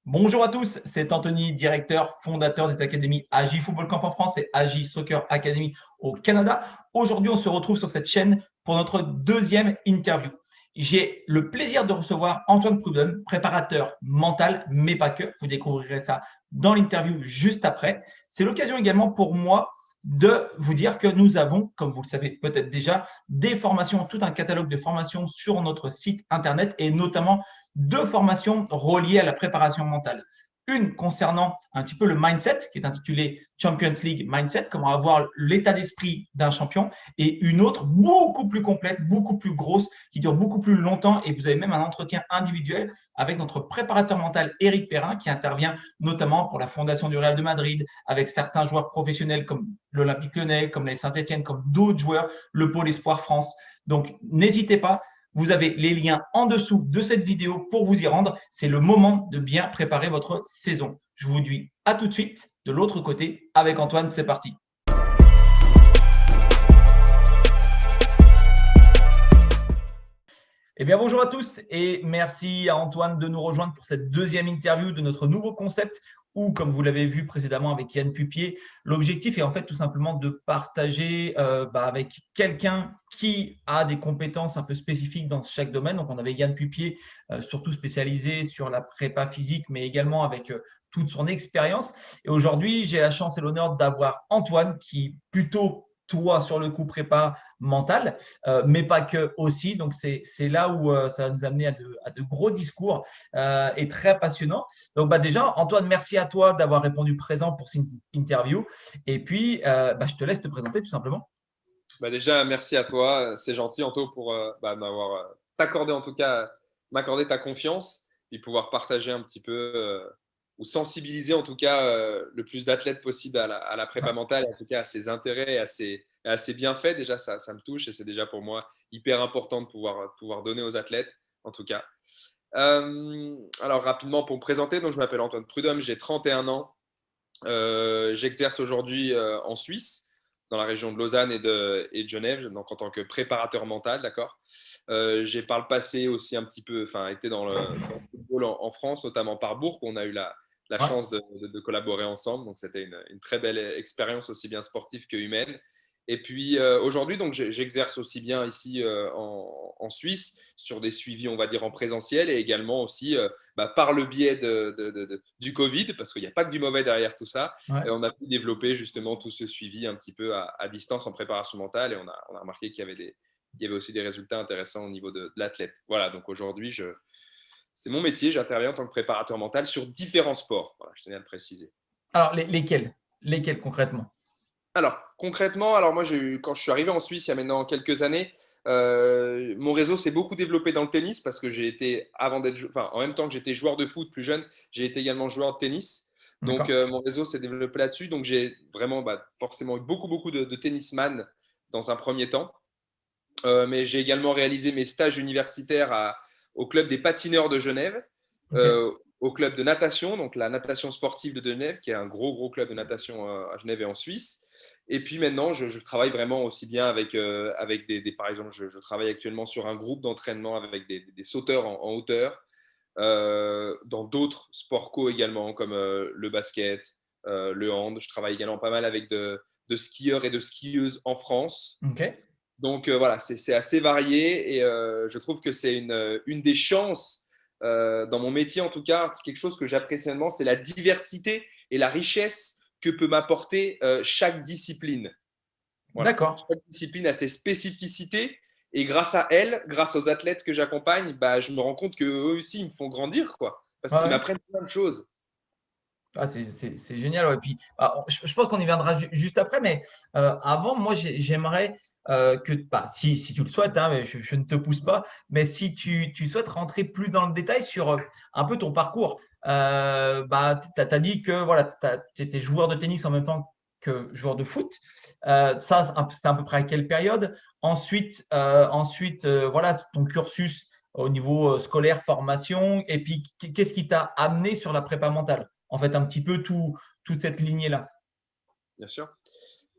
Bonjour à tous, c'est Anthony, directeur, fondateur des académies Agi Football Camp en France et Agi Soccer Academy au Canada. Aujourd'hui, on se retrouve sur cette chaîne pour notre deuxième interview. J'ai le plaisir de recevoir Antoine Prudhomme, préparateur mental, mais pas que. Vous découvrirez ça dans l'interview juste après. C'est l'occasion également pour moi de vous dire que nous avons, comme vous le savez peut-être déjà, des formations, tout un catalogue de formations sur notre site internet et notamment deux formations reliées à la préparation mentale. Une concernant un petit peu le mindset, qui est intitulée Champions League Mindset, comment avoir l'état d'esprit d'un champion, et une autre beaucoup plus complète, beaucoup plus grosse, qui dure beaucoup plus longtemps, et vous avez même un entretien individuel avec notre préparateur mental Éric Perrin, qui intervient notamment pour la Fondation du Real de Madrid, avec certains joueurs professionnels comme l'Olympique Lyonnais, comme les Saint-Etienne, comme d'autres joueurs, le Pôle Espoir France. Donc, n'hésitez pas, vous avez les liens en dessous de cette vidéo pour vous y rendre. C'est le moment de bien préparer votre saison. Je vous dis à tout de suite de l'autre côté avec Antoine. C'est parti. Eh bien, bonjour à tous et merci à Antoine de nous rejoindre pour cette deuxième interview de notre nouveau concept où, comme vous l'avez vu précédemment avec Yann Pupier, l'objectif est en fait tout simplement de partager avec quelqu'un qui a des compétences un peu spécifiques dans chaque domaine. Donc, on avait Yann Pupier, surtout spécialisé sur la prépa physique, mais également avec toute son expérience. Et aujourd'hui, j'ai la chance et l'honneur d'avoir Antoine qui, plutôt toi sur le coup prépa mental, mais pas que aussi. Donc, c'est là où ça va nous amener à de gros discours et très passionnants. Donc, déjà, Antoine, merci à toi d'avoir répondu présent pour cette interview. Et puis, je te laisse te présenter tout simplement. Déjà, merci à toi. C'est gentil, Anto, pour m'avoir t'accorder en tout cas, m'accorder ta confiance et pouvoir partager un petit peu ou sensibiliser en tout cas le plus d'athlètes possible à la prépa mentale, en tout cas à ses intérêts et à ses bienfaits. Déjà, ça me touche et c'est déjà pour moi hyper important de pouvoir donner aux athlètes, en tout cas. Alors, rapidement, pour me présenter, donc, je m'appelle Antoine Prudhomme, j'ai 31 ans. J'exerce aujourd'hui en Suisse, dans la région de Lausanne et de Genève, donc en tant que préparateur mental, d'accord. J'ai par le passé aussi un petit peu, été dans le football en France, notamment par Bourg, où on a eu la Ouais. chance de collaborer ensemble. Donc c'était une très belle expérience, aussi bien sportive que humaine. Et puis aujourd'hui, donc j'exerce aussi bien ici en Suisse sur des suivis, on va dire, en présentiel et également aussi par le biais du Covid, parce qu'il n'y a pas que du mauvais derrière tout ça. Ouais. Et on a pu développer justement tout ce suivi un petit peu à distance en préparation mentale et on a remarqué qu'il y avait il y avait aussi des résultats intéressants au niveau de l'athlète. Voilà, donc aujourd'hui, c'est mon métier, j'interviens en tant que préparateur mental sur différents sports. Voilà, je tenais à le préciser. Alors, lesquels concrètement? Alors, concrètement, moi, quand je suis arrivé en Suisse il y a maintenant quelques années, mon réseau s'est beaucoup développé dans le tennis parce que j'ai été, en même temps que j'étais joueur de foot plus jeune, j'ai été également joueur de tennis. Donc, D'accord. mon réseau s'est développé là-dessus. Donc, j'ai vraiment forcément eu beaucoup de tennisman dans un premier temps. Mais j'ai également réalisé mes stages universitaires au club des patineurs de Genève, Ok. au club de natation, donc la natation sportive de Genève, qui est un gros club de natation à Genève et en Suisse. Et puis maintenant, je travaille vraiment aussi bien avec par exemple, je travaille actuellement sur un groupe d'entraînement avec des sauteurs en hauteur, dans d'autres sports co également, comme le basket, le hand. Je travaille également pas mal avec de skieurs et de skieuses en France. Ok. Donc voilà, c'est assez varié et je trouve que c'est une des chances dans mon métier, en tout cas, quelque chose que j'apprécie énormément, c'est la diversité et la richesse que peut m'apporter chaque discipline. Voilà. D'accord. Chaque discipline a ses spécificités et grâce à elles, grâce aux athlètes que j'accompagne, je me rends compte qu'eux aussi, ils me font grandir, quoi, parce Ouais, qu'ils ouais. m'apprennent plein de choses. Ah, c'est génial. Ouais. Puis, je pense qu'on y viendra juste après, mais avant, moi, j'aimerais que, si tu le souhaites, hein, mais je ne te pousse pas, mais si tu souhaites rentrer plus dans le détail sur un peu ton parcours. Tu as dit que voilà, tu étais joueur de tennis en même temps que joueur de foot. Ça, c'est à peu près à quelle période? Ensuite, voilà, ton cursus au niveau scolaire, formation, et puis qu'est-ce qui t'a amené sur la prépa mentale? En fait, un petit peu toute cette lignée-là. Bien sûr.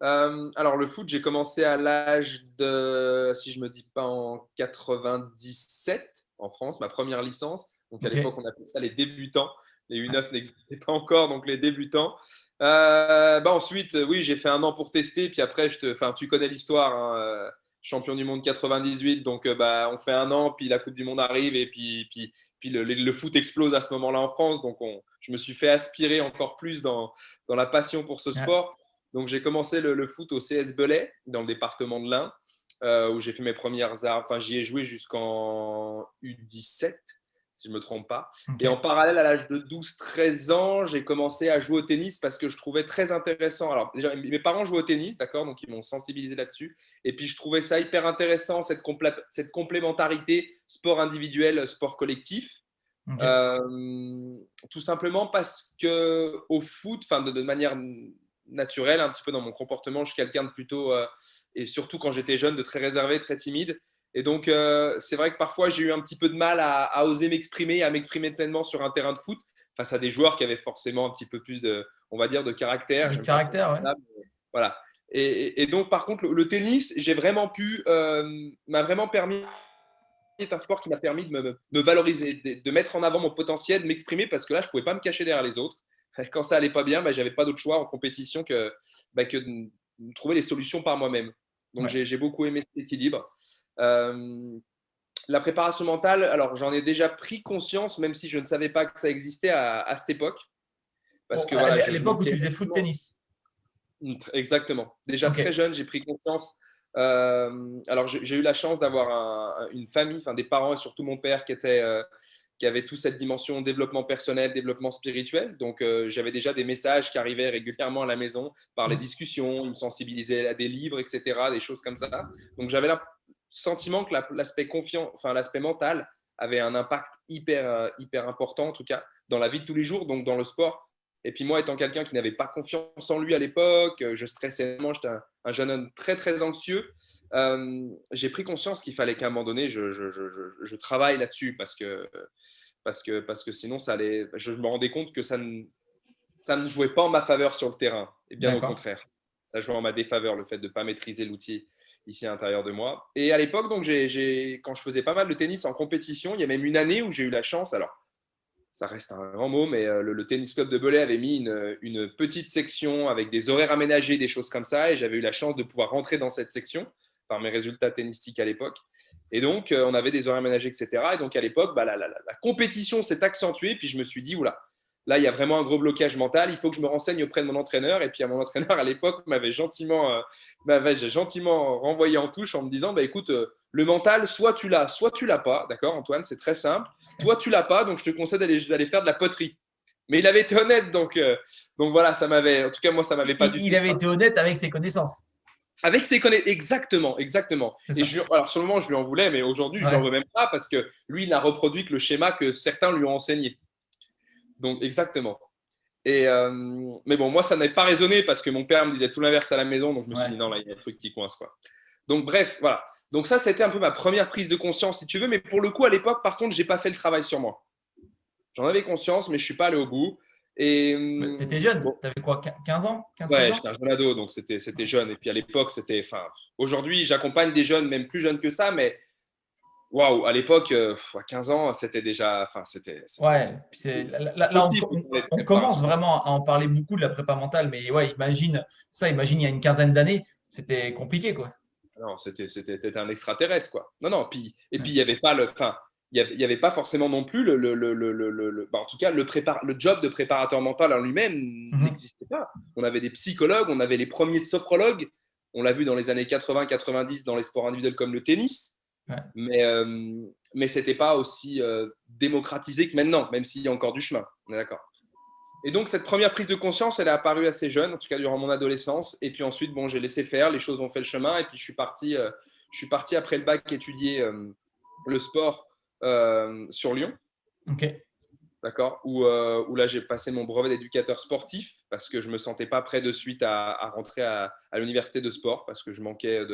Alors le foot, j'ai commencé à l'âge de, si je me dis pas, en 97 en France, ma première licence. Donc à Ok. l'époque, on appelait ça les débutants. Les U9 n'existaient pas encore, donc les débutants. Ensuite, oui, j'ai fait un an pour tester. Puis après, tu connais l'histoire, hein, champion du monde 98. Donc, on fait un an, puis la Coupe du Monde arrive. Et puis le foot explose à ce moment-là en France. Donc, je me suis fait aspirer encore plus dans la passion pour ce Ouais. sport. Donc, j'ai commencé le foot au CS Belay, dans le département de l'Ain, où j'ai fait mes premières armes. Enfin, j'y ai joué jusqu'en U17, si je ne me trompe pas. Et en Ok. parallèle, à l'âge de 12-13 ans, j'ai commencé à jouer au tennis parce que je trouvais très intéressant. Alors, déjà, mes parents jouaient au tennis, d'accord, donc ils m'ont sensibilisé là-dessus. Et puis, je trouvais ça hyper intéressant, cette complémentarité sport individuel, sport collectif. Ok. Euh, Tout simplement parce que au foot, enfin de manière naturelle, un petit peu dans mon comportement, je suis quelqu'un de plutôt, et surtout quand j'étais jeune, de très réservé, très timide. Et donc, c'est vrai que parfois, j'ai eu un petit peu de mal à oser m'exprimer, à m'exprimer pleinement sur un terrain de foot face à des joueurs qui avaient forcément un petit peu plus de, on va dire, de caractère. De J'aime pas trop ce caractère, ouais. mot-là, mais voilà. Et donc, par contre, le tennis, j'ai vraiment m'a vraiment permis est un sport qui m'a permis de me valoriser, de mettre en avant mon potentiel, de m'exprimer parce que là, je ne pouvais pas me cacher derrière les autres. Quand ça allait pas bien, je n'avais pas d'autre choix en compétition que de trouver les solutions par moi-même. Donc, Ouais. j'ai beaucoup aimé cet équilibre. Euh, la préparation mentale, alors j'en ai déjà pris conscience, même si je ne savais pas que ça existait à cette époque. Parce Bon, que à voilà, à je l'époque où manquais tu faisais foot énormément. tennis. Exactement. Déjà Ok. très jeune, j'ai pris conscience. Alors, j'ai eu la chance d'avoir une famille, enfin des parents et surtout mon père qui avait toute cette dimension développement personnel, développement spirituel. Donc, j'avais déjà des messages qui arrivaient régulièrement à la maison par les Mm. discussions. Ils me sensibilisaient à des livres, etc., des choses comme ça. Donc, j'avais le sentiment que l'aspect confiant, enfin l'aspect mental avait un impact hyper important, en tout cas, dans la vie de tous les jours, donc dans le sport. Et puis moi, étant quelqu'un qui n'avait pas confiance en lui à l'époque, je stressais énormément, j'étais un jeune homme très, très anxieux. J'ai pris conscience qu'il fallait qu'à un moment donné, je travaille là-dessus parce que sinon, je me rendais compte que ça ne jouait pas en ma faveur sur le terrain. Et bien au D'accord. contraire, ça jouait en ma défaveur, le fait de ne pas maîtriser l'outil ici à l'intérieur de moi. Et à l'époque, donc, quand je faisais pas mal de tennis en compétition, il y a même une année où j'ai eu la chance, alors ça reste un grand mot, mais le tennis club de Belay avait mis une petite section avec des horaires aménagés, des choses comme ça, et j'avais eu la chance de pouvoir rentrer dans cette section par mes résultats tennistiques à l'époque. Et donc, on avait des horaires aménagés, etc. Et donc, à l'époque, la compétition s'est accentuée, puis je me suis dit, oula, là, il y a vraiment un gros blocage mental, il faut que je me renseigne auprès de mon entraîneur. Et puis, mon entraîneur, à l'époque, m'avait gentiment renvoyé en touche en me disant, écoute, le mental, soit tu l'as pas, d'accord, Antoine, c'est très simple. Toi, tu l'as pas, donc je te conseille d'aller faire de la poterie. Mais il avait été honnête, donc voilà, en tout cas, moi, ça m'avait pas du Il tout. avait été honnête avec ses connaissances. Avec ses connaissances, exactement, exactement. C'est Et ça. alors, sur le moment, je lui en voulais, mais aujourd'hui, je lui en Ouais. veux même pas parce que lui, il n'a reproduit que le schéma que certains lui ont enseigné. Donc, exactement. Mais bon, moi, ça n'avait pas résonné parce que mon père me disait tout l'inverse à la maison, donc je me suis dit Ouais. non, là, il y a un truc qui coince, quoi. Donc, bref, voilà. Donc, ça a été un peu ma première prise de conscience, si tu veux. Mais pour le coup, à l'époque, par contre, j'ai pas fait le travail sur moi. J'en avais conscience, mais je ne suis pas allé au bout. Et Tu étais jeune. bon, Tu avais quoi, 15 ans? 15-16 ouais, ans? j'étais un jeune ado, donc c'était jeune. Et puis à l'époque, enfin, aujourd'hui, j'accompagne des jeunes, même plus jeunes que ça, mais waouh, à l'époque, à 15 ans, c'était déjà, enfin, Ouais. Puis c'est là, possible de parler de on commence préparation. vraiment à en parler beaucoup de la prépa mentale. Mais ouais, imagine il y a une quinzaine d'années, c'était compliqué, quoi. Non, c'était un extraterrestre, quoi. Non, non, et puis Ouais. il n'y avait pas enfin, il y avait pas forcément non plus en tout cas, le job de préparateur mental en lui-même Mhm. n'existait pas. On avait des psychologues, on avait les premiers sophrologues. On l'a vu dans les années 80-90 dans les sports individuels comme le tennis, Ouais. mais c'était pas aussi démocratisé que maintenant, même s'il y a encore du chemin. On est d'accord. Et donc, cette première prise de conscience, elle est apparue assez jeune, en tout cas durant mon adolescence. Et puis ensuite, bon, j'ai laissé faire, les choses ont fait le chemin. Et puis, je suis parti après le bac étudier le sport sur Lyon, Ok. d'accord, où là, j'ai passé mon brevet d'éducateur sportif parce que je ne me sentais pas prêt de suite à rentrer à l'université de sport parce que je manquais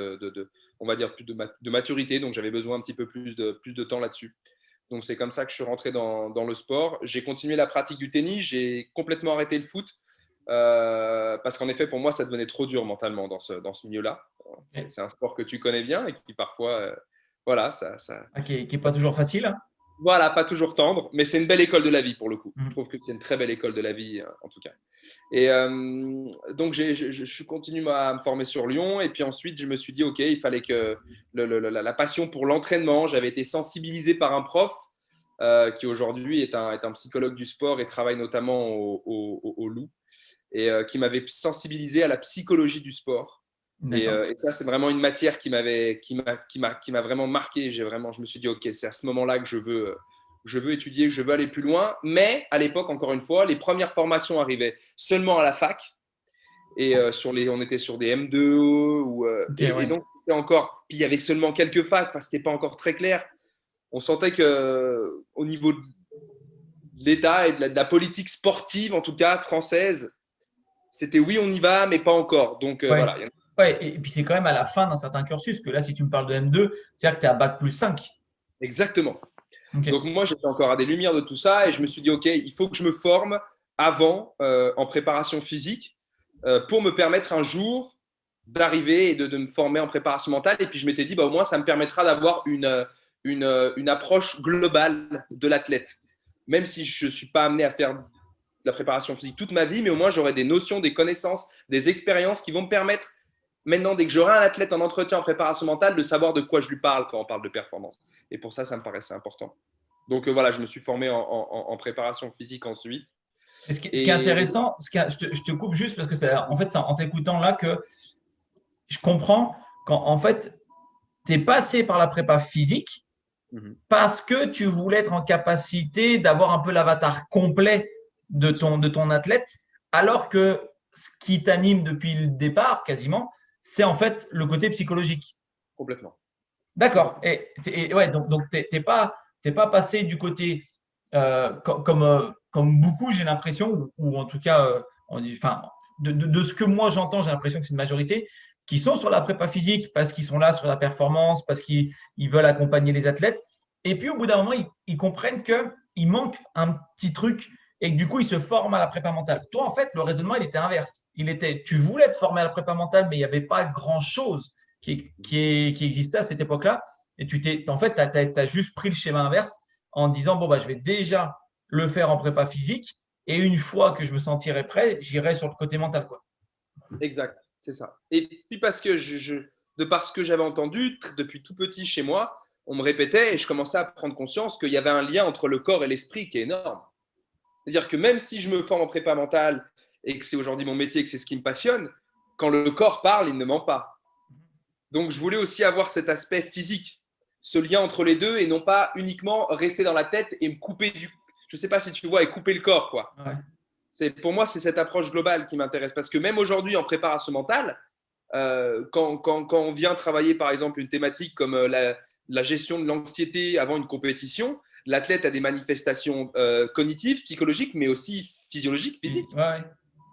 on va dire, plus de maturité. Donc, j'avais besoin un petit peu plus de temps là-dessus. Donc, c'est comme ça que je suis rentré dans le sport. J'ai continué la pratique du tennis. J'ai complètement arrêté le foot parce qu'en effet, pour moi, ça devenait trop dur mentalement dans ce milieu-là. Et- C'est un sport que tu connais bien et qui parfois, voilà, ça, qui est pas toujours facile, hein. Voilà, pas toujours tendre, mais c'est une belle école de la vie pour le coup. Je Mm. trouve que c'est une très belle école de la vie, en tout cas. Et donc, je continue à me former sur Lyon. Et puis ensuite, je me suis dit, OK, il fallait que la passion pour l'entraînement, j'avais été sensibilisé par un prof qui aujourd'hui est un psychologue du sport et travaille notamment au Loup, et qui m'avait sensibilisé à la psychologie du sport. D'accord. Et ça, c'est vraiment une matière qui m'a vraiment marqué. Je me suis dit, OK, c'est à ce moment-là que je veux étudier, que je veux aller plus loin. Mais à l'époque, encore une fois, les premières formations arrivaient seulement à la fac. Et on était sur des M2 Ok, et ouais. donc c'était encore. Puis il y avait seulement quelques facs. Enfin, c'était pas encore très clair. On sentait que au niveau de l'État et de la politique sportive, en tout cas française, c'était oui, on y va, mais pas encore. Donc Ouais. voilà. Ouais, et puis c'est quand même à la fin d'un certain cursus, que là, si tu me parles de M2, c'est-à-dire que tu es à bac+5. Exactement. Ok. Donc moi, j'étais encore à des lumières de tout ça et je me suis dit, OK, il faut que je me forme avant en préparation physique pour me permettre un jour d'arriver et de me former en préparation mentale. Et puis je m'étais dit, bah, au moins, ça me permettra d'avoir une approche globale de l'athlète. Même si je ne suis pas amené à faire de la préparation physique toute ma vie, mais au moins, j'aurai des notions, des connaissances, des expériences qui vont me permettre, maintenant, dès que j'aurai un athlète en entretien en préparation mentale, de savoir de quoi je lui parle quand on parle de performance. Et pour ça me paraissait important. Donc voilà, je me suis formé en préparation physique ensuite. Et ce qui est Et intéressant, je te coupe juste parce que en fait, c'est en t'écoutant là que je comprends qu'en en fait, tu es passé par la prépa physique parce que tu voulais être en capacité d'avoir un peu l'avatar complet bien sûr, de ton athlète, alors que ce qui t'anime depuis le départ, quasiment, c'est en fait le côté psychologique. complètement. D'accord. Et ouais, donc t'es pas passé du côté comme beaucoup, j'ai l'impression, ou en tout cas, on dit, enfin, de ce que moi j'entends, j'ai l'impression que c'est une majorité qui sont sur la prépa physique parce qu'ils sont là sur la performance, parce qu'ils veulent accompagner les athlètes. Et puis au bout d'un moment, ils comprennent qu'il manque un petit truc et que du coup, ils se forment à la prépa mentale. Toi, en fait, le raisonnement, il était inverse. Tu voulais te former à la prépa mentale, mais il n'y avait pas grand-chose qui existait à cette époque-là. Et en fait, tu as juste pris le schéma inverse en disant, bon, bah, je vais déjà le faire en prépa physique. Et une fois que je me sentirai prêt, j'irai sur le côté mental, quoi. Exact, c'est ça. Et puis parce que de par ce que j'avais entendu depuis tout petit chez moi, on me répétait et je commençais à prendre conscience qu'il y avait un lien entre le corps et l'esprit qui est énorme. C'est-à-dire que même si je me forme en prépa mentale et que c'est aujourd'hui mon métier et que c'est ce qui me passionne, quand le corps parle, il ne ment pas. Donc je voulais aussi avoir cet aspect physique, ce lien entre les deux et non pas uniquement rester dans la tête et me couper je ne sais pas si tu vois, et couper le corps, quoi. Ouais. Pour moi, c'est cette approche globale qui m'intéresse parce que même aujourd'hui en préparation mentale, quand on vient travailler par exemple une thématique comme la gestion de l'anxiété avant une compétition, l'athlète a des manifestations cognitives, psychologiques, mais aussi physiologiques, physiques. Ouais.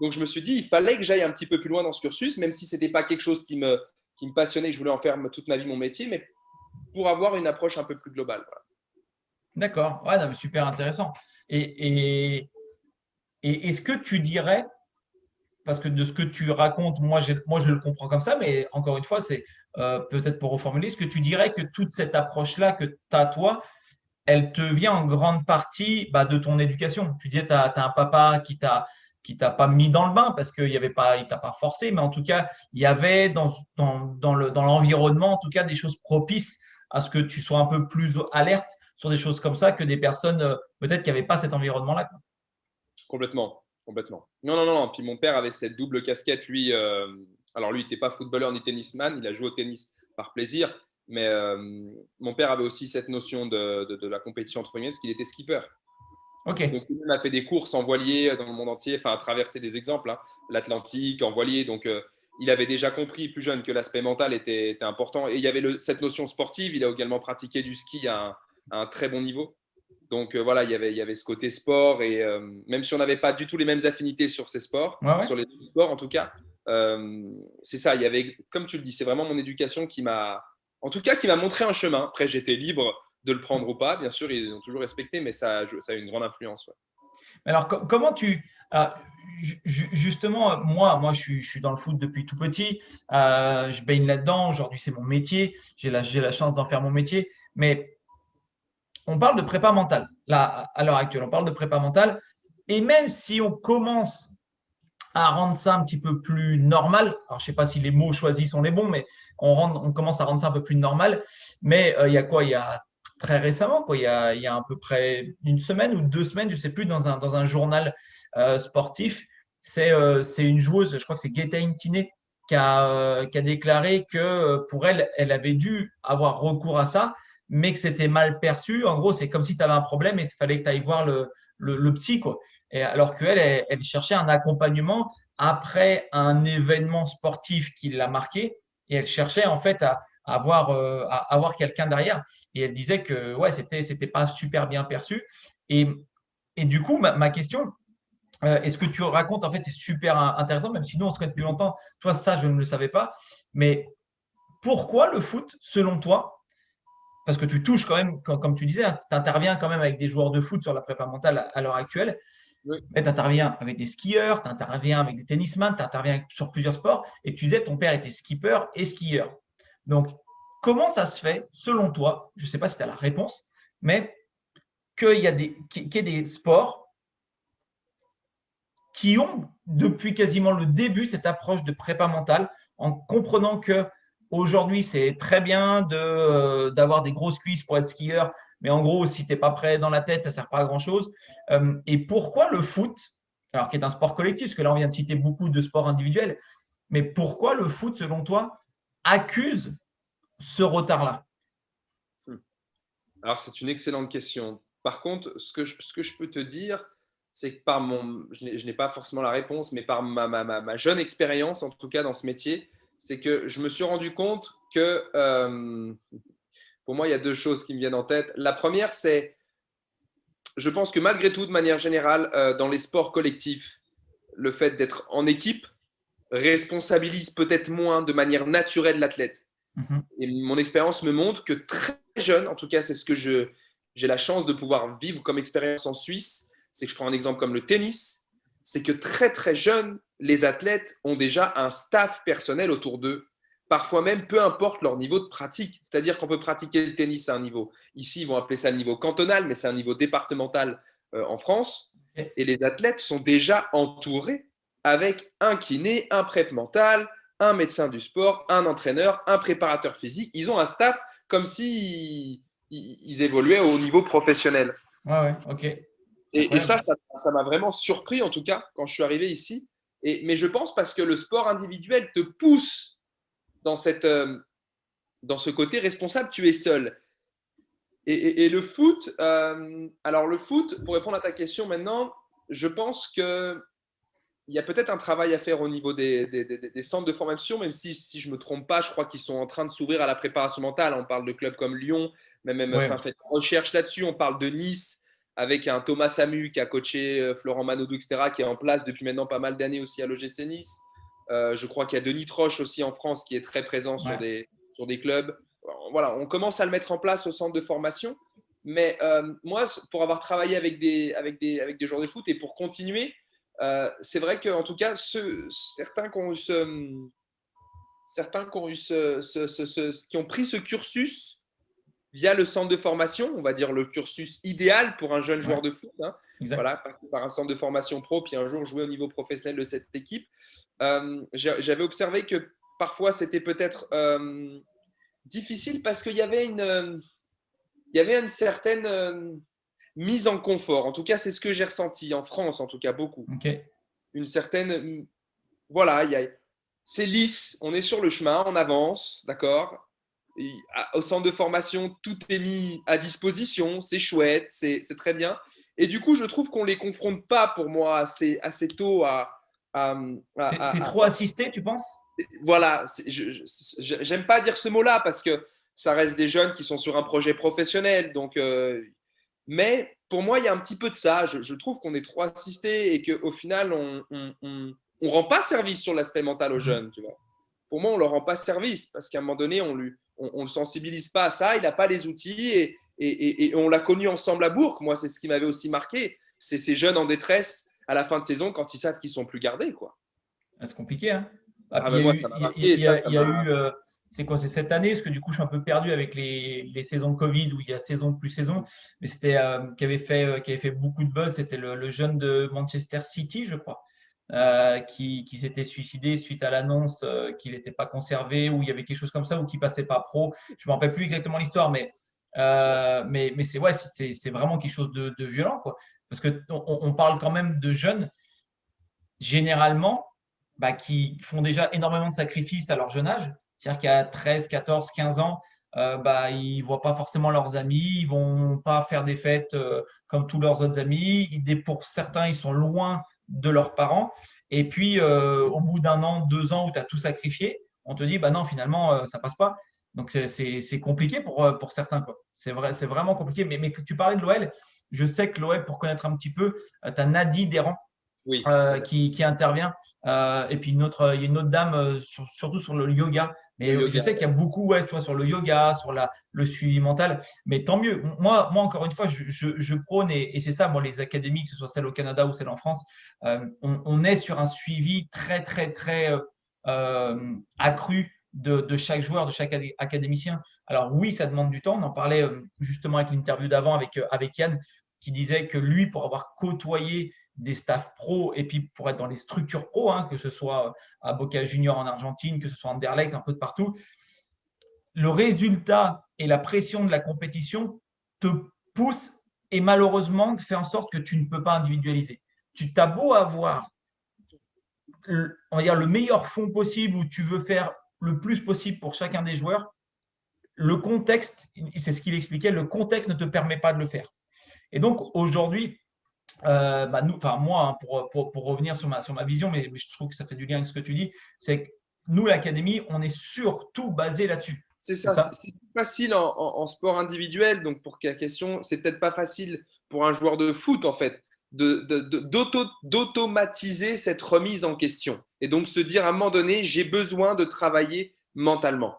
Donc je me suis dit, il fallait que j'aille un petit peu plus loin dans ce cursus, même si ce n'était pas quelque chose qui me passionnait, que je voulais en faire toute ma vie mon métier, mais pour avoir une approche un peu plus globale. Voilà. D'accord. Ouais, non, mais super intéressant. Et, et, et est-ce que tu dirais, parce que de ce que tu racontes, moi je le comprends comme ça, mais encore une fois, c'est peut-être pour reformuler, est-ce que tu dirais que toute cette approche-là que tu as toi, elle te vient en grande partie de ton éducation. Tu disais, tu as un papa qui t'a pas mis dans le bain parce qu'il y avait pas, il t'a pas forcé, mais en tout cas, il y avait dans l'environnement, en tout cas, des choses propices à ce que tu sois un peu plus alerte sur des choses comme ça que des personnes peut-être qui n'avaient pas cet environnement-là, quoi. Complètement, complètement. Non, non, non, non. Puis mon père avait cette double casquette, lui. Alors lui, il n'était pas footballeur ni tennisman, il a joué au tennis par plaisir, mais mon père avait aussi cette notion de la compétition entre guillemets parce qu'il était skipper. Ok. Donc, il a fait des courses en voilier dans le monde entier, enfin, à traverser des exemples, hein, l'Atlantique en voilier. Donc, il avait déjà compris plus jeune que l'aspect mental était important. Et il y avait cette notion sportive. Il a également pratiqué du ski à un très bon niveau. Donc, voilà, il y avait ce côté sport. Et même si on n'avait pas du tout les mêmes affinités sur ces sports, Ouais, ouais. sur les sports en tout cas, c'est ça. Il y avait, comme tu le dis, c'est vraiment mon éducation en tout cas, qui m'a montré un chemin. Après, j'étais libre de le prendre ou pas. Bien sûr, ils ont toujours respecté, mais ça a une grande influence. Ouais. Alors, comment ah, justement, moi je suis dans le foot depuis tout petit. Je baigne là-dedans. Aujourd'hui, c'est mon métier. J'ai la chance d'en faire mon métier. Mais on parle de prépa mentale, là, à l'heure actuelle. On parle de prépa mentale. Et même si on commence à rendre ça un petit peu plus normal, alors je ne sais pas si les mots choisis sont les bons, mais on commence à rendre ça un peu plus normal. Mais il y a quoi? Il y a très récemment, quoi. Il y a à peu près une semaine ou 2 semaines, je ne sais plus, dans un journal sportif, c'est une joueuse, je crois que c'est Gaëtaïne Tiné, qui a déclaré que pour elle, elle avait dû avoir recours à ça, mais que c'était mal perçu. En gros, c'est comme si tu avais un problème et il fallait que tu ailles voir le psy, quoi. Et alors qu'elle, elle cherchait un accompagnement après un événement sportif qui l'a marqué et elle cherchait en fait à avoir quelqu'un derrière. Et elle disait que ouais, c'était pas super bien perçu. Et, et du coup, ma question, et ce que tu racontes, en fait, c'est super intéressant, même si nous, on se connaît depuis longtemps. Toi, ça, je ne le savais pas. Mais pourquoi le foot, selon toi? Parce que tu touches quand même, comme tu disais, tu interviens quand même avec des joueurs de foot sur la prépa mentale à l'heure actuelle. Oui. Mais tu interviens avec des skieurs, tu interviens avec des tennisman, tu interviens sur plusieurs sports. Et tu disais, ton père était skipper et skieur. Donc, comment ça se fait, selon toi, je ne sais pas si tu as la réponse, mais qu'il y ait des sports qui ont, depuis quasiment le début, cette approche de prépa mentale, en comprenant que aujourd'hui, c'est très bien d'avoir des grosses cuisses pour être skieur, mais en gros, si tu n'es pas prêt dans la tête, ça ne sert pas à grand-chose. Et pourquoi le foot, alors qui est un sport collectif, parce que là, on vient de citer beaucoup de sports individuels, mais pourquoi le foot, selon toi, accuse ce retard-là? Alors, c'est une excellente question. Par contre, ce que je peux te dire, c'est que je n'ai pas forcément la réponse, mais par ma jeune expérience, en tout cas dans ce métier, c'est que je me suis rendu compte que, pour moi, il y a deux choses qui me viennent en tête. La première, c'est, je pense que malgré tout, de manière générale, dans les sports collectifs, le fait d'être en équipe responsabilise peut-être moins de manière naturelle l'athlète. Mhm. Et mon expérience me montre que très jeune, en tout cas, c'est ce que j'ai la chance de pouvoir vivre comme expérience en Suisse, c'est que je prends un exemple comme le tennis, c'est que très très jeune, les athlètes ont déjà un staff personnel autour d'eux, parfois même peu importe leur niveau de pratique. C'est-à-dire qu'on peut pratiquer le tennis à un niveau, ici ils vont appeler ça le niveau cantonal, mais c'est un niveau départemental en France, et les athlètes sont déjà entourés avec un kiné, un prep mental, un médecin du sport, un entraîneur, un préparateur physique. Ils ont un staff comme si ils évoluaient au niveau professionnel. Ouais, ouais, ok. C'est Et incroyable. ça m'a vraiment surpris, en tout cas, quand je suis arrivé ici. Mais je pense parce que le sport individuel te pousse dans, dans ce côté responsable, tu es seul. Et le foot, alors le foot, pour répondre à ta question maintenant, je pense que il y a peut-être un travail à faire au niveau des centres de formation, même si je ne me trompe pas, je crois qu'ils sont en train de s'ouvrir à la préparation mentale. On parle de clubs comme Lyon, même Ouais, fait une recherche là-dessus. On parle de Nice, avec un Thomas Samu qui a coaché Florent Manodou, etc., qui est en place depuis maintenant pas mal d'années aussi à l'OGC Nice. Je crois qu'il y a Denis Troche aussi en France qui est très présent ouais. sur des clubs. Voilà, on commence à le mettre en place au centre de formation. Mais moi, pour avoir travaillé avec avec des joueurs de foot et pour continuer, c'est vrai qu'en tout cas, certains qui ont pris ce cursus via le centre de formation, on va dire le cursus idéal pour un jeune Ouais, joueur de foot, hein, exact. voilà, passer par un centre de formation pro, puis un jour jouer au niveau professionnel de cette équipe. J'avais observé que parfois c'était peut-être difficile parce qu'il y avait une certaine mise en confort. En tout cas, c'est ce que j'ai ressenti en France, en tout cas beaucoup. Ok. Une certaine. Voilà, c'est lisse, on est sur le chemin, on avance, d'accord. Au centre de formation, tout est mis à disposition, c'est chouette, c'est très bien. Et du coup, je trouve qu'on ne les confronte pas, pour moi, assez tôt à, C'est à, trop assisté, tu penses? voilà, j'aime pas dire ce mot-là parce que ça reste des jeunes qui sont sur un projet professionnel. Donc, mais pour moi, il y a un petit peu de ça. Je trouve qu'on est trop assisté et qu'au final, on rend pas service sur l'aspect mental aux Mhm. jeunes. Tu vois. Pour moi, on leur rend pas service parce qu'à un moment donné, on le sensibilise pas à ça. Il n'a pas les outils et on l'a connu ensemble à Bourg. Moi, c'est ce qui m'avait aussi marqué. C'est ces jeunes en détresse à la fin de saison quand ils savent qu'ils sont plus gardés, quoi. Ah, c'est compliqué, hein? Ah, Ah, puis il mais y a moi, eu, ça m'a il y a- marqué. il y a- Ça il y a eu, m'a. c'est quoi? C'est cette année, parce que du coup, je suis un peu perdu avec les saisons Covid où il y a saison plus saison, mais c'était qui avait fait beaucoup de buzz. C'était le jeune de Manchester City, je crois, qui s'était suicidé suite à l'annonce qu'il n'était pas conservé, ou il y avait quelque chose comme ça, ou qu'il passait pas pro. Je me rappelle plus exactement l'histoire, mais c'est ouais, c'est vraiment quelque chose de violent, quoi. Parce que on parle quand même de jeunes généralement, bah, qui font déjà énormément de sacrifices à leur jeune âge. C'est-à-dire qu'à 13, 14, 15 ans, bah, ils ne voient pas forcément leurs amis, ils ne vont pas faire des fêtes comme tous leurs autres amis. Pour certains, ils sont loin de leurs parents. Et puis, au bout d'un an, 2 ans où tu as tout sacrifié, on te dit, bah non, finalement, ça ne passe pas. Donc, c'est compliqué pour certains, quoi. C'est vraiment compliqué. Mais tu parlais de l'OL. Je sais que l'OL, pour connaître un petit peu, tu as Nadi Deran Oui. qui intervient. Et puis il y a une autre dame, surtout sur le yoga. Le Mais je yoga. sais qu'il y a beaucoup, ouais, tu vois, sur le yoga, sur le suivi mental. Mais tant mieux. Moi encore une fois, je prône, et c'est ça, moi, les académies, que ce soit celles au Canada ou celles en France, on est sur un suivi très, très, très accru de chaque joueur, de chaque académicien. Alors oui, ça demande du temps. On en parlait justement avec l'interview d'avant avec Yann, qui disait que lui, pour avoir côtoyé des staffs pro et puis pour être dans les structures pro, hein, que ce soit à Boca Junior en Argentine, que ce soit en Anderlecht, un peu de partout, le résultat et la pression de la compétition te poussent et malheureusement fait en sorte que tu ne peux pas individualiser. Tu t'as beau avoir on va dire, le meilleur fond possible où tu veux faire le plus possible pour chacun des joueurs, le contexte, c'est ce qu'il expliquait, le contexte ne te permet pas de le faire. Et donc aujourd'hui, bah moi, hein, pour revenir sur ma vision, mais je trouve que ça fait du lien avec ce que tu dis, c'est que nous, l'académie, on est surtout basé là-dessus. C'est C'est ça, ça. c'est facile en sport individuel. Donc, pour la question, c'est peut-être pas facile pour un joueur de foot, en fait, d'automatiser cette remise en question. Et donc, se dire à un moment donné, j'ai besoin de travailler mentalement.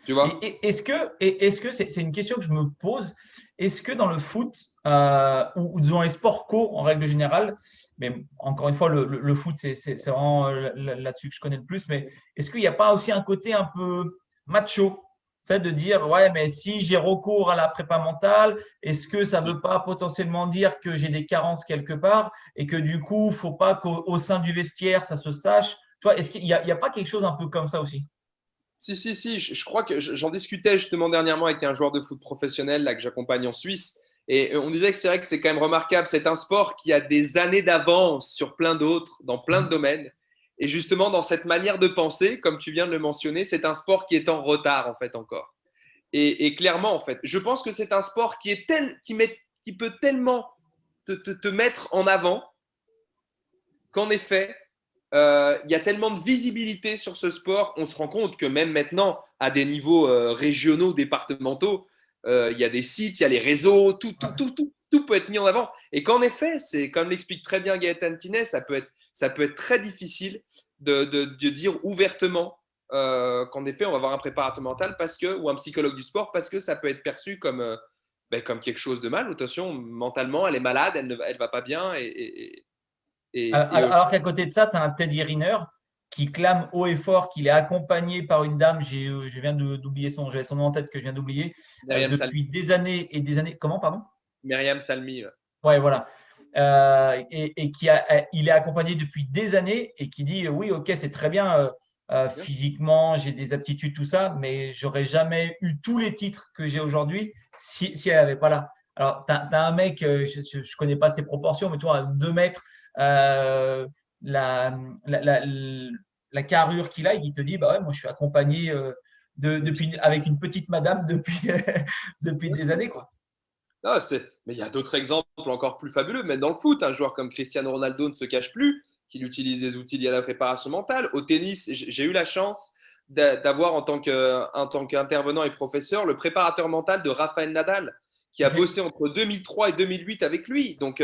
Tu vois? Est-ce que c'est une question que je me pose, est-ce que dans le foot, ou dans les sports co en règle générale, mais encore une fois, le foot, c'est vraiment là-dessus que je connais le plus, mais est-ce qu'il n'y a pas aussi un côté un peu macho, c'est de dire, ouais, mais si j'ai recours à la prépa mentale, est-ce que ça ne veut pas potentiellement dire que j'ai des carences quelque part et que du coup, il ne faut pas qu'au sein du vestiaire, ça se sache? Tu vois, est-ce qu'il n'y a pas quelque chose un peu comme ça aussi? Si, si, si, je crois que j'en discutais justement dernièrement avec un joueur de foot professionnel là, que j'accompagne en Suisse. Et on disait que c'est vrai que c'est quand même remarquable. C'est un sport qui a des années d'avance sur plein d'autres, dans plein de domaines. Et justement, dans cette manière de penser, comme tu viens de le mentionner, c'est un sport qui est en retard, en fait, encore. Et clairement, en fait, je pense que c'est un sport qui peut tellement te mettre en avant qu'en effet, il y a tellement de visibilité sur ce sport, on se rend compte que même maintenant, à des niveaux régionaux, départementaux, il y a des sites, il y a les réseaux, tout peut être mis en avant. Et qu'en effet, c'est comme l'explique très bien Gaëtan Tinet, ça peut être très difficile de dire ouvertement qu'en effet, on va avoir un préparateur mental ou un psychologue du sport parce que ça peut être perçu comme quelque chose de mal. Attention, mentalement, elle est malade, elle ne va pas bien Alors qu'à côté de ça, tu as un Teddy Riner qui clame haut et fort qu'il est accompagné par une dame, je viens d'oublier j'avais son nom en tête que je viens d'oublier, Myriam Salmi. depuis des années et des années. Comment, pardon? Myriam Salmi. Ouais, voilà. Et il est accompagné depuis des années et qui dit oui, ok, c'est très bien, physiquement, j'ai des aptitudes, tout ça, mais j'aurais jamais eu tous les titres que j'ai aujourd'hui si elle n'avait pas là. Alors, tu as un mec, je ne connais pas ses proportions, mais tu vois, 2 mètres, euh, la, la, la, la carrure qu'il a, et qui te dit bah ouais, moi je suis accompagné avec une petite madame depuis, depuis des années, quoi. Non, mais il y a d'autres exemples encore plus fabuleux. Même dans le foot, un joueur comme Cristiano Ronaldo ne se cache plus qu'il utilise des outils liés à la préparation mentale. Au tennis, j'ai eu la chance d'avoir en tant qu'intervenant et professeur le préparateur mental de Rafael Nadal, qui a Ok. bossé entre 2003 et 2008 avec lui. Donc,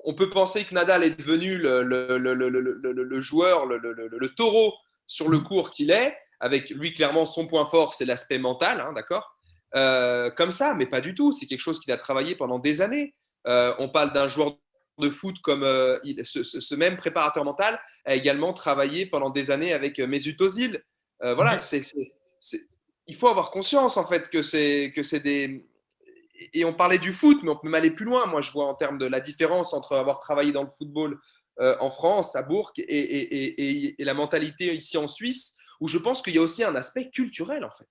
on peut penser que Nadal est devenu le joueur, le taureau sur le court qu'il est. Avec lui, clairement, son point fort, c'est l'aspect mental, hein, d'accord, comme ça, mais pas du tout. C'est quelque chose qu'il a travaillé pendant des années. On parle d'un joueur de foot comme ce même préparateur mental a également travaillé pendant des années avec Mesut Özil. Voilà, Ok. il faut avoir conscience en fait que c'est des… Et on parlait du foot, mais on peut même aller plus loin. Moi, je vois en termes de la différence entre avoir travaillé dans le football en France, à Bourg, et la mentalité ici en Suisse, où je pense qu'il y a aussi un aspect culturel en fait.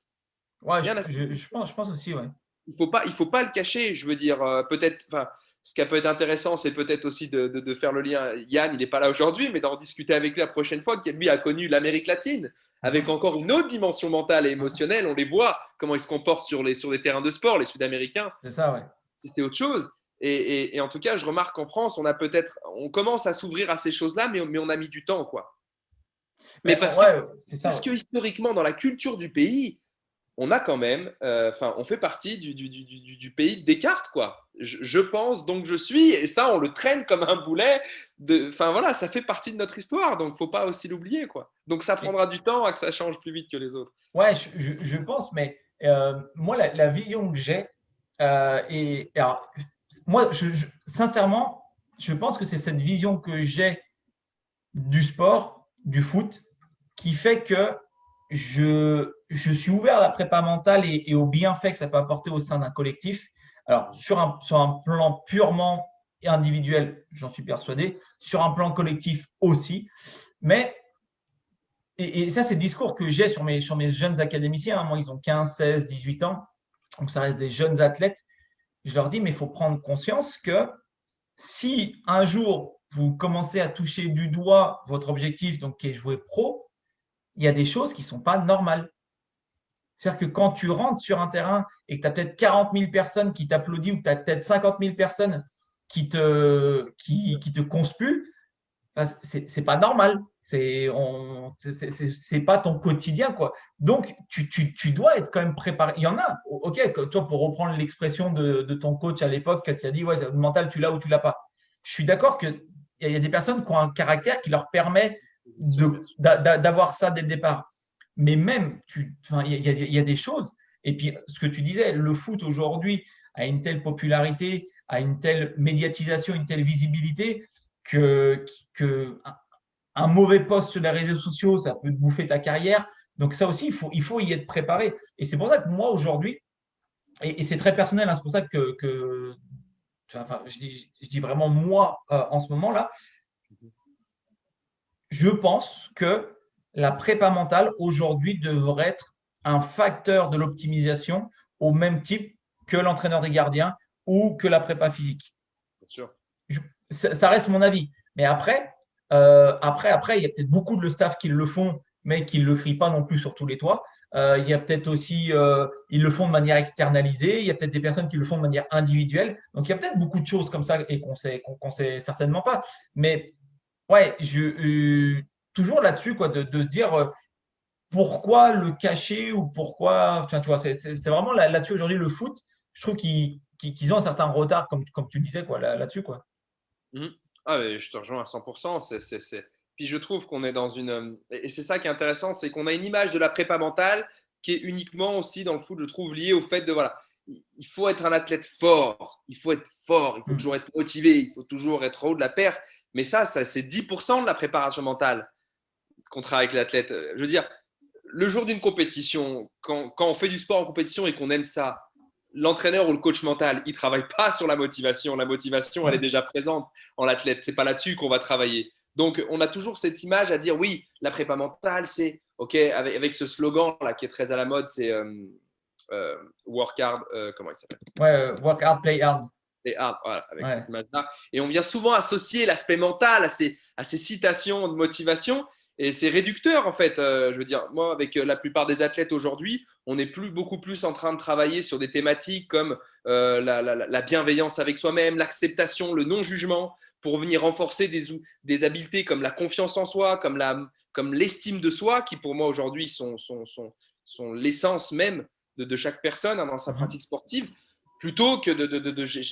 Ouais, Il y a un aspect je pense aussi, ouais. il faut pas le cacher. Je veux dire, peut-être, enfin, ce qui peut être intéressant, c'est peut-être aussi de faire le lien. Yann, il n'est pas là aujourd'hui, mais d'en discuter avec lui la prochaine fois, qui lui a connu l'Amérique latine, avec encore une autre dimension mentale et émotionnelle. On les voit, comment ils se comportent sur les terrains de sport, les Sud-Américains. C'est ça, ouais. C'était autre chose. Et en tout cas, je remarque qu'en France, on commence à s'ouvrir à ces choses-là, mais on a mis du temps, quoi. Mais Mais, parce que, ouais, c'est ça, parce ouais. que historiquement, dans la culture du pays, on a quand même, on fait partie du pays de Descartes, quoi. Je pense, donc je suis, et ça, on le traîne comme un boulet. Enfin voilà, ça fait partie de notre histoire, donc faut pas aussi l'oublier, quoi. Donc ça Mais, prendra du temps à que ça change plus vite que les autres. ouais, je pense, mais moi, la vision que j'ai, alors, moi, sincèrement, je pense que c'est cette vision que j'ai du sport, du foot, qui fait que je suis ouvert à la prépa mentale et aux bienfaits que ça peut apporter au sein d'un collectif. Alors, sur un plan purement individuel, j'en suis persuadé, sur un plan collectif aussi, mais et ça, c'est le discours que j'ai sur mes jeunes académiciens. Moi, ils ont 15, 16, 18 ans, donc ça reste des jeunes athlètes. Je leur dis, mais il faut prendre conscience que si un jour vous commencez à toucher du doigt votre objectif, donc qui est jouer pro, il y a des choses qui ne sont pas normales. C'est-à-dire que quand tu rentres sur un terrain et que tu as peut-être 40 000 personnes qui t'applaudissent ou que tu as peut-être 50 000 personnes qui te conspuent, c'est pas normal. C'est pas ton quotidien, quoi. Donc, tu dois être quand même préparé. Il y en a, ok, toi, pour reprendre l'expression de ton coach à l'époque, quand tu as dit, ouais, le mental, tu l'as ou tu l'as pas. Je suis d'accord qu'il y a des personnes qui ont un caractère qui leur permet Bien sûr. d'avoir ça dès le départ. Mais même, enfin, il y a des choses. Et puis, ce que tu disais, le foot aujourd'hui a une telle popularité, a une telle médiatisation, une telle visibilité que un mauvais post sur les réseaux sociaux, ça peut te bouffer ta carrière. Donc ça aussi, il faut y être préparé. Et c'est pour ça que moi, aujourd'hui, et c'est très personnel, hein, c'est pour ça que enfin, je dis vraiment moi en ce moment-là, je pense que la prépa mentale aujourd'hui devrait être un facteur de l'optimisation au même type que l'entraîneur des gardiens ou que la prépa physique. Bien sûr. Ça reste mon avis. Mais après, il y a peut-être beaucoup de le staff qui le font, mais qui ne le crient pas non plus sur tous les toits. Il y a peut-être aussi, ils le font de manière externalisée. Il y a peut-être des personnes qui le font de manière individuelle. Donc, il y a peut-être beaucoup de choses comme ça et qu'on sait certainement pas. Mais ouais, toujours là-dessus, quoi, de se dire pourquoi le cacher ou pourquoi. Enfin, tu vois, c'est vraiment là-dessus aujourd'hui le foot. Je trouve qu'ils ont un certain retard, comme tu disais, quoi, là-dessus, quoi. Mhm. Ah, mais je te rejoins à 100%. Puis je trouve qu'on est dans une… Et c'est ça qui est intéressant, c'est qu'on a une image de la prépa mentale qui est uniquement aussi dans le foot, je trouve, liée au fait de, voilà, il faut être un athlète fort, il faut être fort, il faut toujours être motivé, il faut toujours être au haut de la paire. Mais ça c'est 10% de la préparation mentale qu'on travaille avec l'athlète. Je veux dire, le jour d'une compétition, quand on fait du sport en compétition et qu'on aime ça, l'entraîneur ou le coach mental, il ne travaille pas sur la motivation. La motivation, elle est déjà présente en l'athlète. Ce n'est pas là-dessus qu'on va travailler. Donc, on a toujours cette image à dire, oui, la prépa mentale, c'est, OK, avec ce slogan là qui est très à la mode, c'est work hard, comment il s'appelle? Ouais, work hard, play hard. Et hard, voilà, avec cette Ouais. image-là. Et on vient souvent associer l'aspect mental à ces citations de motivation. Et c'est réducteur, en fait. Je veux dire, moi, avec la plupart des athlètes aujourd'hui, on est beaucoup plus en train de travailler sur des thématiques comme la bienveillance avec soi-même, l'acceptation, le non-jugement, pour venir renforcer des habiletés comme la confiance en soi, comme l'estime de soi, qui pour moi aujourd'hui sont l'essence même de chaque personne hein, dans sa pratique sportive. Plutôt que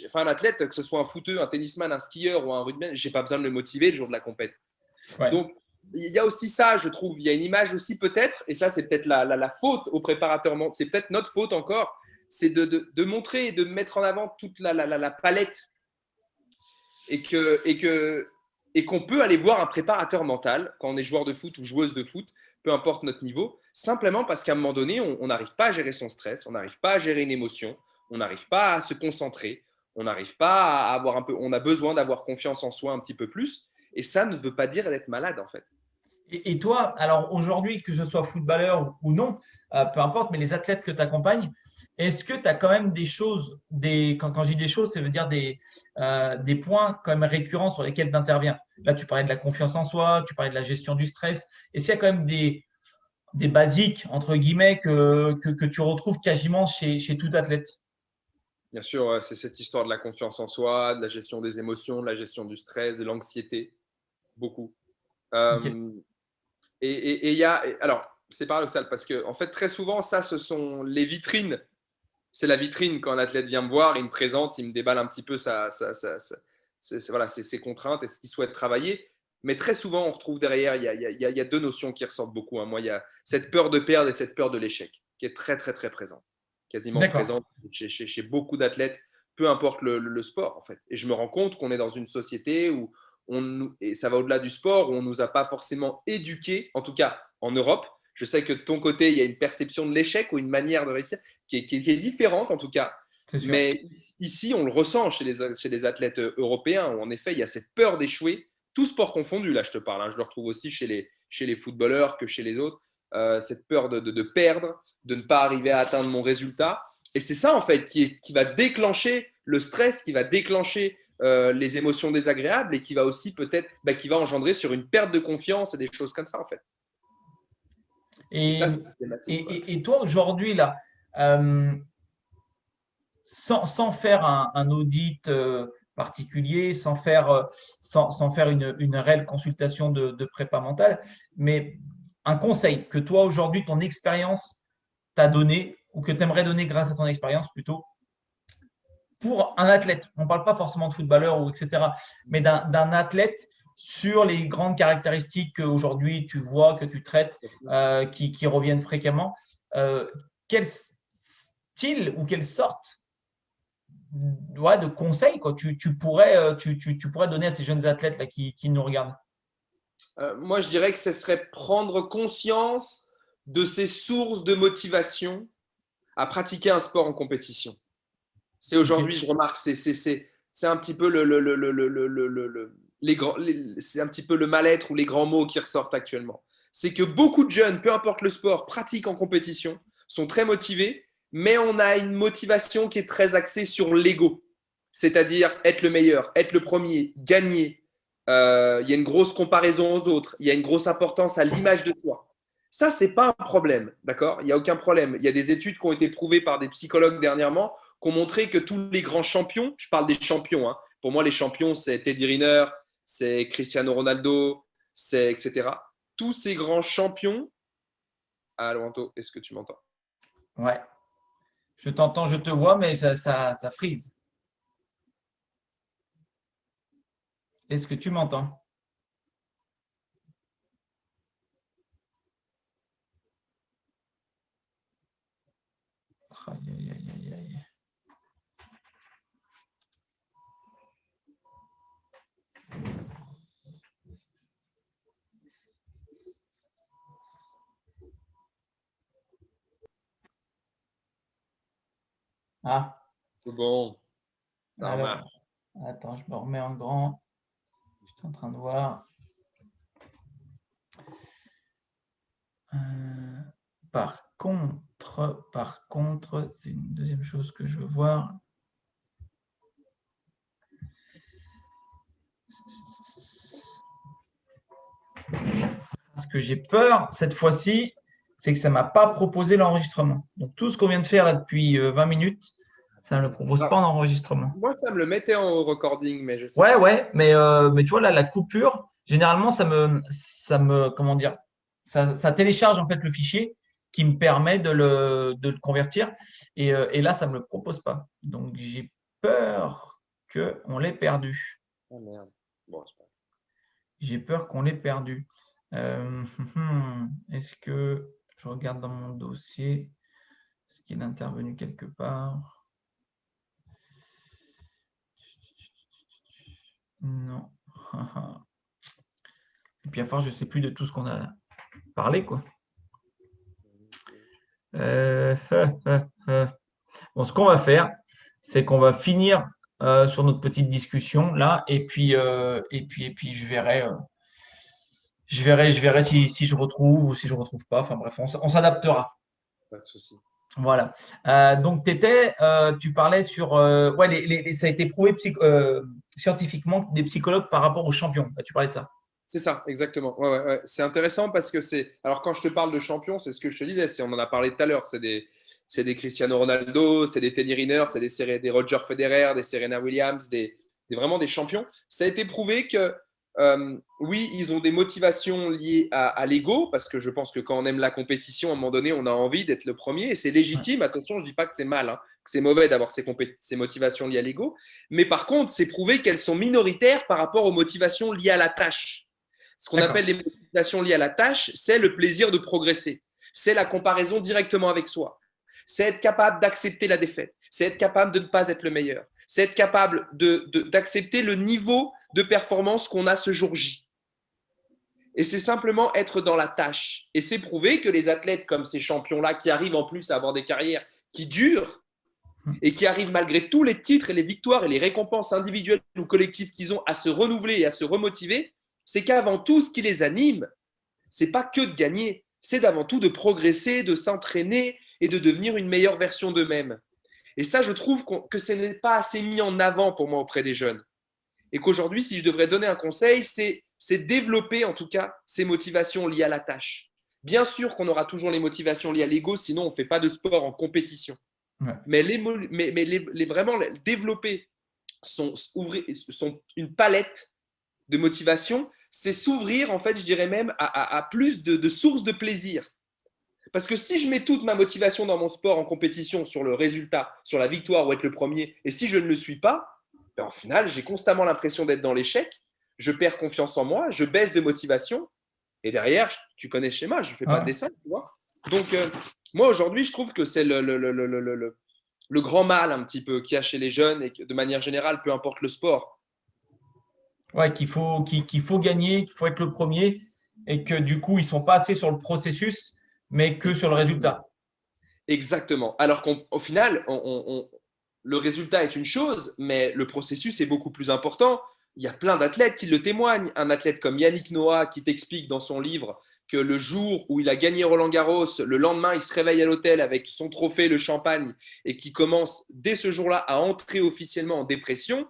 enfin, un athlète, que ce soit un footeux, un tennisman, un skieur ou un rugbyman, j'ai pas besoin de le motiver le jour de la compète. Ouais. Donc, il y a aussi ça, je trouve. Il y a une image aussi peut-être, et ça, c'est peut-être la faute au préparateur, c'est peut-être notre faute encore, c'est de montrer et de mettre en avant toute la palette et qu'on peut aller voir un préparateur mental quand on est joueur de foot ou joueuse de foot peu importe notre niveau, simplement parce qu'à un moment donné, on n'arrive pas à gérer son stress, on n'arrive pas à gérer une émotion, on n'arrive pas à se concentrer, on n'arrive pas à avoir un peu, on a besoin d'avoir confiance en soi un petit peu plus. Et ça ne veut pas dire d'être malade, en fait. Et toi, alors aujourd'hui, que ce soit footballeur ou non, peu importe, mais les athlètes que tu accompagnes, est-ce que tu as quand même des choses, quand je dis des choses, ça veut dire des points quand même récurrents sur lesquels tu interviens. Là, tu parlais de la confiance en soi, tu parlais de la gestion du stress. Est-ce qu'il y a quand même des basiques, entre guillemets, que tu retrouves quasiment chez tout athlète? Bien sûr, c'est cette histoire de la confiance en soi, de la gestion des émotions, de la gestion du stress, de l'anxiété, beaucoup. Ok, Euh, et il y a, alors, c'est paradoxal parce que, en fait, très souvent, ça, ce sont les vitrines. C'est la vitrine quand un athlète vient me voir, il me présente, il me déballe un petit peu voilà, ses contraintes et ce qu'il souhaite travailler. Mais très souvent, on retrouve derrière, il y a deux notions qui ressortent beaucoup, hein. Moi, il y a cette peur de perdre et cette peur de l'échec qui est très, très, très présente, quasiment d'accord. présente chez beaucoup d'athlètes, peu importe le sport, en fait. Et je me rends compte qu'on est dans une société où et ça va au-delà du sport, où on ne nous a pas forcément éduqués, en tout cas en Europe. Je sais que de ton côté, il y a une perception de l'échec ou une manière de réussir qui est différente en tout cas. C'est sûr. Mais ici, on le ressent chez les athlètes européens, où en effet, il y a cette peur d'échouer, tout sport confondu, là je te parle, hein. Je le retrouve aussi chez les footballeurs que chez les autres, cette peur de perdre, de ne pas arriver à atteindre mon résultat. Et c'est ça, en fait, qui va déclencher le stress, qui va déclencher les émotions désagréables et qui va aussi peut-être, qui va engendrer sur une perte de confiance et des choses comme ça, en fait. Et Et, ça, c'est problématique, quoi. et toi, aujourd'hui, là, euh, sans faire un audit particulier, sans faire une réelle consultation de prépa mentale, mais un conseil que toi, aujourd'hui, ton expérience t'a donné ou que tu aimerais donner grâce à ton expérience plutôt pour un athlète. On ne parle pas forcément de footballeur ou etc., mais d'un athlète sur les grandes caractéristiques qu'aujourd'hui tu vois, que tu traites, qui reviennent fréquemment. Quel style ou quelle sorte de conseils quoi, tu pourrais donner à ces jeunes athlètes là, qui nous regardent? Moi, je dirais que ce serait prendre conscience de ses sources de motivation à pratiquer un sport en compétition. C'est Ok, aujourd'hui, je remarque, c'est un petit peu c'est un petit peu le mal-être ou les grands mots qui ressortent actuellement. C'est que beaucoup de jeunes, peu importe le sport, pratiquent en compétition, sont très motivés, mais on a une motivation qui est très axée sur l'ego, c'est-à-dire être le meilleur, être le premier, gagner. Il y a une grosse comparaison aux autres, il y a une grosse importance à l'image de soi. Ça, c'est pas un problème, d'accord? Il n'y a aucun problème. Il y a des études qui ont été prouvées par des psychologues dernièrement qui ont montré que tous les grands champions, je parle des champions, hein, pour moi les champions c'est Teddy Riner, c'est Cristiano Ronaldo, c'est etc. Tous ces grands champions. Allô Anto, est-ce que tu m'entends? ouais, je t'entends, je te vois, mais ça frise. Est-ce que tu m'entends? Aïe, aïe, aïe, aïe, aïe. Ah, Tout bon, ça remarche. alors, attends, je me remets en grand. Je suis en train de voir. Euh, par contre, c'est une deuxième chose que je veux voir. Ce que j'ai peur cette fois-ci, c'est que ça ne m'a pas proposé l'enregistrement. Donc tout ce qu'on vient de faire là depuis 20 minutes, ça ne le propose pas Alors, en enregistrement. moi ça me le mettait en recording, mais je sais Ouais, pas. ouais, mais tu vois là, la coupure, généralement, comment dire, ça télécharge en fait le fichier qui me permet de le convertir. Et là, ça ne me le propose pas. Donc j'ai peur qu'on l'ait perdu. Oh merde. Bon, c'est pas grave. J'ai peur qu'on l'ait perdu. Euh, Est-ce que je regarde dans mon dossier? Est-ce qu'il est intervenu quelque part? Non. Et puis à force, je ne sais plus de tout ce qu'on a parlé, quoi. Euh, Bon, ce qu'on va faire, c'est qu'on va finir sur notre petite discussion là, et puis, je verrai si je retrouve ou si je retrouve pas. Enfin bref, on s'adaptera. Pas de souci. Voilà. Donc, tu parlais sur. Ouais, ça a été prouvé scientifiquement que des psychologues par rapport aux champions. Tu parlais de ça. C'est ça, exactement. Ouais, ouais, ouais. C'est intéressant parce que c'est. Alors, quand je te parle de champions, c'est ce que je te disais. On en a parlé tout à l'heure. C'est des Cristiano Ronaldo, c'est des Teddy Riner, c'est des Roger Federer, des Serena Williams, vraiment des champions. Ça a été prouvé que, oui, ils ont des motivations liées à l'ego, parce que je pense que quand on aime la compétition, à un moment donné, on a envie d'être le premier. Et c'est légitime. Attention, je ne dis pas que c'est mal, hein, que c'est mauvais d'avoir ces motivations liées à l'ego. Mais par contre, c'est prouvé qu'elles sont minoritaires par rapport aux motivations liées à la tâche. Ce qu'on D'accord. appelle les motivations liées à la tâche, c'est le plaisir de progresser. C'est la comparaison directement avec soi. C'est être capable d'accepter la défaite. C'est être capable de ne pas être le meilleur. C'est être capable d'accepter le niveau de performance qu'on a ce jour J. Et c'est simplement être dans la tâche. Et c'est prouvé que les athlètes comme ces champions-là, qui arrivent en plus à avoir des carrières qui durent et qui arrivent malgré tous les titres et les victoires et les récompenses individuelles ou collectives qu'ils ont à se renouveler et à se remotiver, c'est qu'avant tout, ce qui les anime, c'est pas que de gagner, c'est d'avant tout de progresser, de s'entraîner et de devenir une meilleure version d'eux-mêmes. Et ça, je trouve que ce n'est pas assez mis en avant pour moi auprès des jeunes. Et qu'aujourd'hui, si je devrais donner un conseil, c'est développer en tout cas ces motivations liées à la tâche. Bien sûr qu'on aura toujours les motivations liées à l'ego, sinon on ne fait pas de sport en compétition. Ouais. Mais, vraiment développer une palette de motivation, c'est s'ouvrir, en fait, je dirais même, à plus de sources de plaisir. Parce que si je mets toute ma motivation dans mon sport en compétition sur le résultat, sur la victoire ou être le premier, et si je ne le suis pas, ben, au final, j'ai constamment l'impression d'être dans l'échec, je perds confiance en moi, je baisse de motivation, et derrière, tu connais le schéma, je ne fais pas de Ouais. dessin, tu vois. Donc, moi, aujourd'hui, je trouve que c'est le grand mal un petit peu qu'il y a chez les jeunes et que de manière générale, peu importe le sport. Ouais, qu'il faut gagner, qu'il faut être le premier et que du coup, ils sont pas assez sur le processus, mais que sur le résultat. Exactement. Alors qu'au final, le résultat est une chose, mais le processus est beaucoup plus important. Il y a plein d'athlètes qui le témoignent. Un athlète comme Yannick Noah qui t'explique dans son livre que le jour où il a gagné Roland-Garros, le lendemain, il se réveille à l'hôtel avec son trophée, le champagne, et qui commence dès ce jour-là à entrer officiellement en dépression.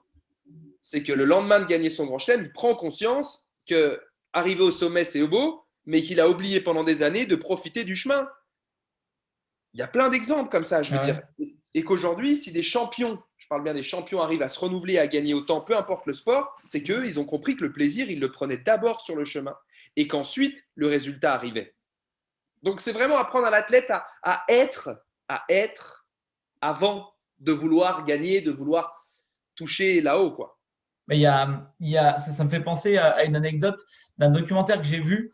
C'est que le lendemain de gagner son grand chelem, il prend conscience que arriver au sommet, c'est beau, mais qu'il a oublié pendant des années de profiter du chemin. Il y a plein d'exemples comme ça, je veux Ah ouais. dire. Et qu'aujourd'hui, si des champions, je parle bien des champions, arrivent à se renouveler, à gagner autant, peu importe le sport, c'est qu'eux, ils ont compris que le plaisir, ils le prenaient d'abord sur le chemin et qu'ensuite, le résultat arrivait. Donc, c'est vraiment apprendre à l'athlète à être avant de vouloir gagner, de vouloir toucher là-haut, quoi. Mais ça me fait penser à une anecdote d'un documentaire que j'ai vu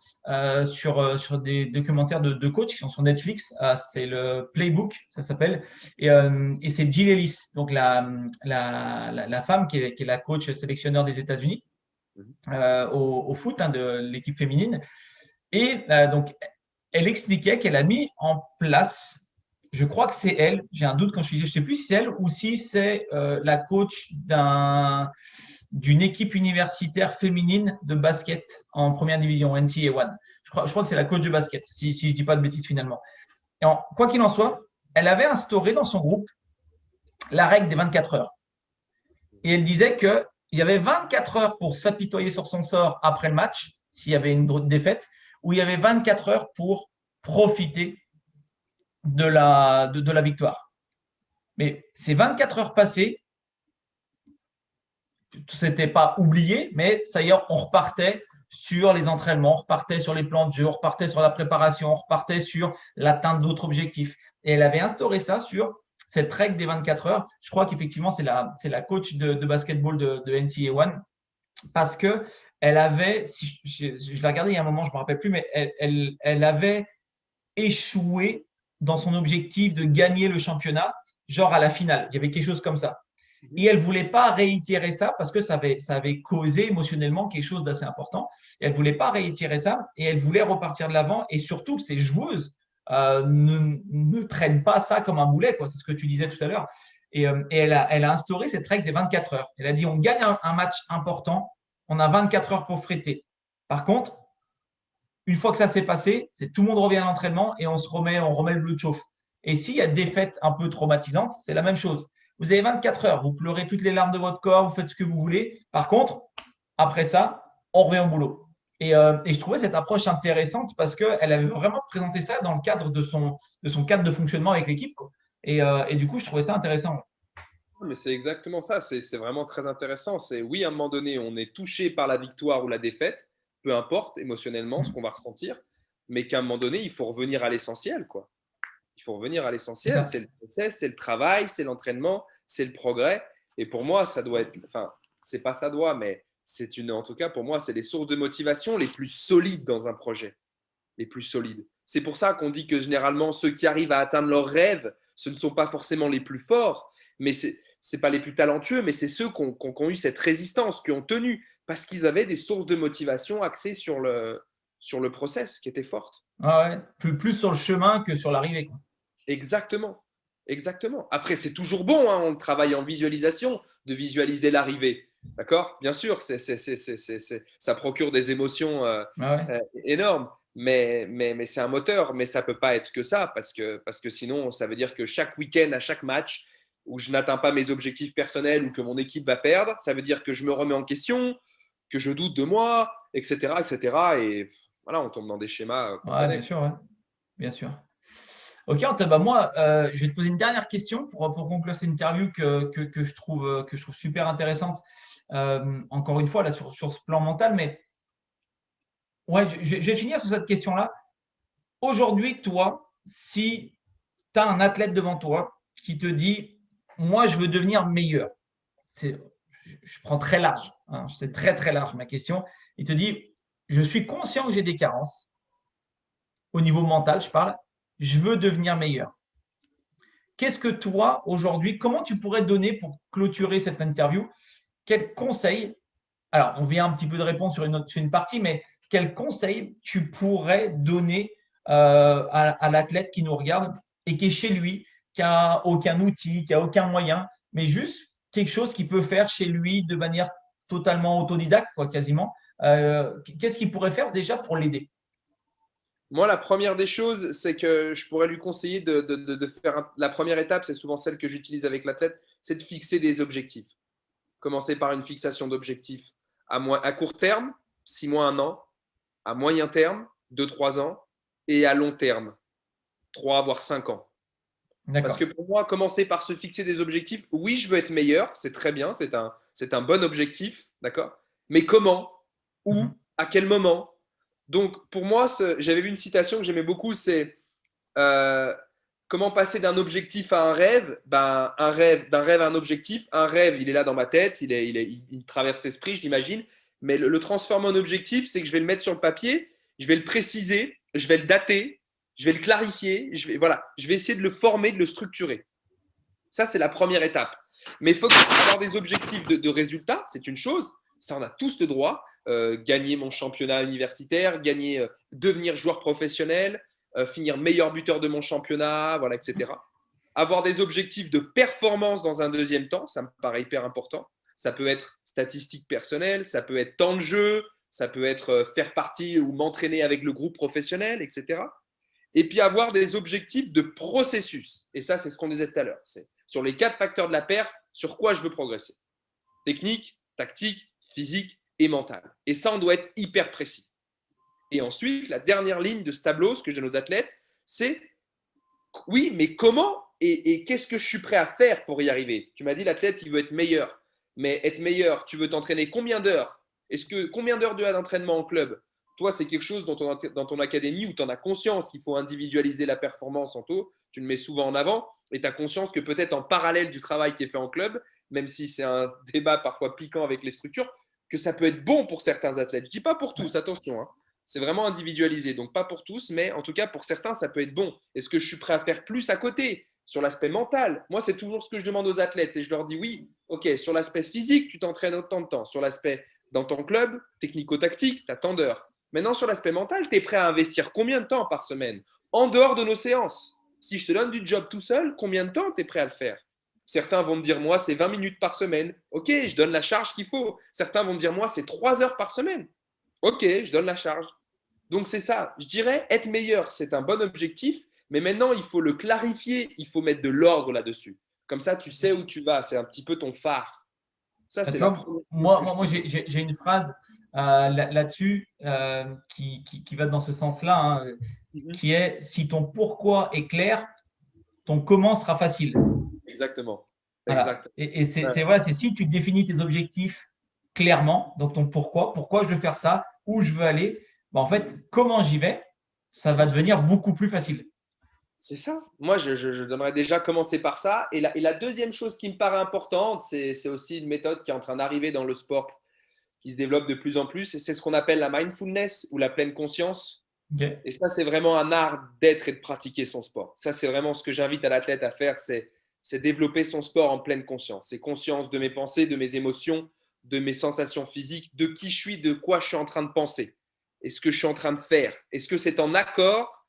sur des documentaires de coach qui sont sur Netflix. C'est le Playbook, ça s'appelle. Et c'est Jill Ellis, donc la femme qui est la coach sélectionneur des États-Unis au foot de l'équipe féminine. Et donc, elle expliquait qu'elle a mis en place, je crois que c'est elle, j'ai un doute quand je ne sais plus si c'est elle ou si c'est la coach d'une équipe universitaire féminine de basket en première division, NCAA 1. Je crois que c'est la coach de basket, si je ne dis pas de bêtises finalement. Quoi qu'il en soit, elle avait instauré dans son groupe la règle des 24 heures. Et elle disait qu'il y avait 24 heures pour s'apitoyer sur son sort après le match, s'il y avait une défaite, ou il y avait 24 heures pour profiter de la victoire. Mais ces 24 heures passées, c'était pas oublié, mais ça y est, on repartait sur les entraînements, on repartait sur les plans de jeu, on repartait sur la préparation, on repartait sur l'atteinte d'autres objectifs. Et elle avait instauré ça sur cette règle des 24 heures. Je crois qu'effectivement, c'est la coach de basketball de NCAA 1 parce que elle avait, si je l'ai regardé il y a un moment, je ne me rappelle plus, mais elle avait échoué dans son objectif de gagner le championnat, genre à la finale. Il y avait quelque chose comme ça. Et elle ne voulait pas réitérer ça parce que ça avait causé émotionnellement quelque chose d'assez important. Et elle ne voulait pas réitérer ça et elle voulait repartir de l'avant et surtout que ces joueuses ne traîne pas ça comme un boulet, quoi. C'est ce que tu disais tout à l'heure. Et elle a instauré cette règle des 24 heures. Elle a dit, on gagne un match important, on a 24 heures pour fréter. Par contre, une fois que ça s'est passé, c'est tout le monde revient à l'entraînement et on remet le bleu de chauffe. Et s'il y a des défaites un peu traumatisantes, c'est la même chose. Vous avez 24 heures, vous pleurez toutes les larmes de votre corps, vous faites ce que vous voulez. Par contre, après ça, on revient au boulot. Et je trouvais cette approche intéressante parce qu'elle avait vraiment présenté ça dans le cadre de son cadre de fonctionnement avec l'équipe, quoi. Et du coup, je trouvais ça intéressant. Mais c'est exactement ça, c'est vraiment très intéressant. C'est oui, à un moment donné, on est touché par la victoire ou la défaite, peu importe émotionnellement ce qu'on va ressentir, mais qu'à un moment donné, il faut revenir à l'essentiel, quoi. Il faut revenir à C'est l'essentiel, ça. c'est le process, c'est le travail, c'est l'entraînement, c'est le progrès. Et pour moi, ça doit être, enfin, c'est pas ça doit, mais c'est une, en tout cas, pour moi, c'est les sources de motivation les plus solides dans un projet, les plus solides. C'est pour ça qu'on dit que généralement, ceux qui arrivent à atteindre leurs rêves, ce ne sont pas forcément les plus forts, mais c'est pas les plus talentueux, mais c'est ceux qui ont eu cette résistance, qui ont tenu, parce qu'ils avaient des sources de motivation axées sur le process qui étaient fortes. Ah ouais. Plus sur le chemin que sur l'arrivée, quoi. Exactement. Exactement. Après, c'est toujours bon, hein, on travaille en visualisation, de visualiser l'arrivée. D'accord? Bien sûr, ça procure des émotions Ah ouais. énormes, mais c'est un moteur, mais ça ne peut pas être que ça, parce que sinon, ça veut dire que chaque week-end, à chaque match, où je n'atteins pas mes objectifs personnels ou que mon équipe va perdre, ça veut dire que je me remets en question, que je doute de moi, etc., etc. Et voilà, on tombe dans des schémas qu'on Ouais, bien connaît. sûr, ouais. Bien sûr. Ok, Antoine, bah moi, je vais te poser une dernière question pour conclure cette interview que je trouve super intéressante. Encore une fois, là, sur ce plan mental, mais ouais, je vais finir sur cette question-là. Aujourd'hui, toi, si tu as un athlète devant toi qui te dit, moi, je veux devenir meilleur, je prends très large, hein, c'est très, très large ma question. Il te dit, je suis conscient que j'ai des carences, au niveau mental, je parle, je veux devenir meilleur. Qu'est-ce que toi, aujourd'hui, comment tu pourrais donner pour clôturer cette interview? Quels conseils, alors on vient un petit peu de répondre sur une partie, mais quels conseils tu pourrais donner à l'athlète qui nous regarde et qui est chez lui, qui n'a aucun outil, qui n'a aucun moyen, mais juste quelque chose qu'il peut faire chez lui de manière totalement autodidacte, quoi, quasiment. Qu'est-ce qu'il pourrait faire déjà pour l'aider? Moi, la première des choses, c'est que je pourrais lui conseiller de faire la première étape, c'est souvent celle que j'utilise avec l'athlète, c'est de fixer des objectifs. Commencer par une fixation d'objectifs à court terme, 6 mois, 1 an, à moyen terme, 2, 3 ans, et à long terme, 3 voire 5 ans. Parce D'accord. que pour moi, commencer par se fixer des objectifs, oui, je veux être meilleur, c'est très bien, c'est un bon objectif, d'accord? Mais comment? Où? Mhm. À quel moment? Donc, pour moi, j'avais vu une citation que j'aimais beaucoup, c'est euh, comment passer d'un objectif à un rêve? Ben, d'un rêve à un objectif. Un rêve, il est là dans ma tête, il traverse l'esprit, je l'imagine. Mais le transformer en objectif, c'est que je vais le mettre sur le papier, je vais le préciser, je vais le dater, je vais le clarifier, voilà, je vais essayer de le former, de le structurer. Ça, c'est la première étape. Mais il faut avoir des objectifs de résultats, c'est une chose. Ça, on a tous le droit. Gagner mon championnat universitaire, devenir joueur professionnel, finir meilleur buteur de mon championnat, voilà, etc. Avoir des objectifs de performance dans un deuxième temps, ça me paraît hyper important. Ça peut être statistique personnelle, ça peut être temps de jeu, ça peut être faire partie ou m'entraîner avec le groupe professionnel, etc. Et puis avoir des objectifs de processus. Et ça, c'est ce qu'on disait tout à l'heure. C'est sur les 4 facteurs de la perf, sur quoi je veux progresser. Technique, tactique, physique et mental. Et ça, on doit être hyper précis. Et ensuite, la dernière ligne de ce tableau, ce que j'ai à nos athlètes, c'est oui, mais comment et qu'est-ce que je suis prêt à faire pour y arriver? Tu m'as dit l'athlète, il veut être meilleur. Mais être meilleur, tu veux t'entraîner combien d'heures? Combien d'heures d'entraînement en club? Toi, c'est quelque chose dans ton académie où tu en as conscience qu'il faut individualiser la performance en taux. Tu le mets souvent en avant et tu as conscience que peut-être en parallèle du travail qui est fait en club, même si c'est un débat parfois piquant avec les structures, que ça peut être bon pour certains athlètes. Je ne dis pas pour Ouais. tous, attention, hein. C'est vraiment individualisé. Donc, pas pour tous, mais en tout cas, pour certains, ça peut être bon. Est-ce que je suis prêt à faire plus à côté sur l'aspect mental? Moi, c'est toujours ce que je demande aux athlètes. Et je leur dis oui, ok, sur l'aspect physique, tu t'entraînes autant de temps. Sur l'aspect dans ton club, technico-tactique, tu as tant d'heures. Maintenant, sur l'aspect mental, tu es prêt à investir combien de temps par semaine? en dehors de nos séances. Si je te donne du job tout seul, combien de temps tu es prêt à le faire? Certains vont me dire, moi, c'est 20 minutes par semaine. Ok, je donne la charge qu'il faut. Certains vont me dire, moi, c'est 3 heures par semaine. Ok, je donne la charge. Donc, c'est ça. Je dirais, être meilleur, c'est un bon objectif, mais maintenant, il faut le clarifier. Il faut mettre de l'ordre là-dessus. Comme ça, tu sais où tu vas. C'est un petit peu ton phare. Ça, Bah, c'est tu la vois, première chose moi, que je moi, j'ai une phrase là-dessus qui va dans ce sens-là, hein, Mhm. qui est si ton pourquoi est clair, ton comment sera facile. Exactement. Voilà. Exactement. Et Ouais. voilà, c'est si tu définis tes objectifs clairement, donc ton pourquoi je veux faire ça, où je veux aller, bah, en fait, comment j'y vais, ça Bien va sûr. devenir beaucoup plus facile. C'est ça. Moi, je devrais déjà commencer par ça. Et la deuxième chose qui me paraît importante, c'est aussi une méthode qui est en train d'arriver dans le sport, qui se développe de plus en plus. Et c'est ce qu'on appelle la mindfulness ou la pleine conscience. Ok. Et ça, c'est vraiment un art d'être et de pratiquer son sport. Ça, c'est vraiment ce que j'invite à l'athlète à faire, c'est développer son sport en pleine conscience. C'est conscience de mes pensées, de mes émotions, de mes sensations physiques, de qui je suis, de quoi je suis en train de penser. Et ce que je suis en train de faire. Est-ce que c'est en accord